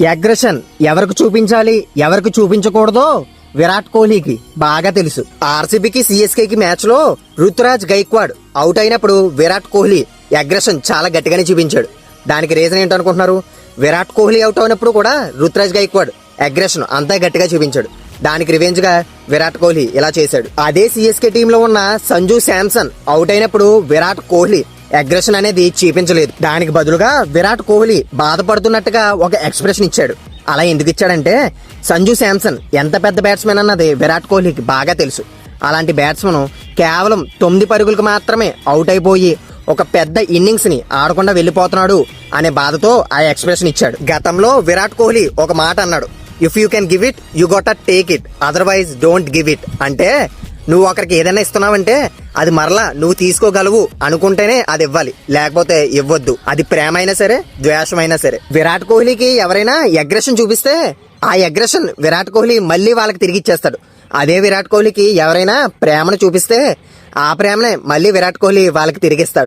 Aggression ఎవరికి చూపించాలి ఎవరికి చూపించకూడదో విరాట్ కోహ్లీకి బాగా తెలుసు. ఆర్సీబీకి సిఎస్కేకి మ్యాచ్ లో రుతురాజ్ గైక్వాడ్ అవుట్ అయినప్పుడు విరాట్ కోహ్లీ అగ్రెషన్ చాలా గట్టిగానే చూపించాడు. దానికి రీజన్ ఏంటనుకుంటున్నారు? విరాట్ కోహ్లీ అవుట్ అయినప్పుడు కూడా రుతురాజ్ గైక్వాడ్ అగ్రెషన్ అంతా గట్టిగా చూపించాడు. దానికి రివెంజ్ గా విరాట్ కోహ్లీ ఇలా చేశాడు. అదే సిఎస్కే టీమ్ లో ఉన్న సంజు శాంసన్ అవుట్ అయినప్పుడు విరాట్ కోహ్లీ అగ్రెషన్ అనేది చూపించలేదు. దానికి బదులుగా విరాట్ కోహ్లీ బాధపడుతున్నట్టుగా ఒక ఎక్స్ప్రెషన్ ఇచ్చాడు. అలా ఎందుకు ఇచ్చాడంటే సంజు శాంసన్ ఎంత పెద్ద బ్యాట్స్మెన్ అన్నది విరాట్ కోహ్లీకి బాగా తెలుసు. అలాంటి బ్యాట్స్మెన్ కేవలం 9 పరుగులకు మాత్రమే అవుట్ అయిపోయి ఒక పెద్ద ఇన్నింగ్స్ ని ఆడకుండా వెళ్లిపోతున్నాడు అనే బాధతో ఆ ఎక్స్ప్రెషన్ ఇచ్చాడు. గతంలో విరాట్ కోహ్లీ ఒక మాట అన్నాడు, if you can give it you got take it, otherwise don't give it. అంటే నువ్వు ఒకరికి ఏదైనా ఇస్తున్నావంటే అది మరలా నువ్వు తీసుకోగలవు అనుకుంటేనే అది ఇవ్వాలి, లేకపోతే ఇవ్వద్దు. అది ప్రేమ అయినా సరే ద్వేషమైనా సరే. విరాట్ కోహ్లీకి ఎవరైనా అగ్రెషన్ చూపిస్తే ఆ అగ్రెషన్ విరాట్ కోహ్లీ మళ్ళీ వాళ్ళకి తిరిగి ఇచ్చేస్తాడు. అదే విరాట్ కోహ్లీకి ఎవరైనా ప్రేమను చూపిస్తే ఆ ప్రేమనే మళ్ళీ విరాట్ కోహ్లీ వాళ్ళకి తిరిగిస్తాడు.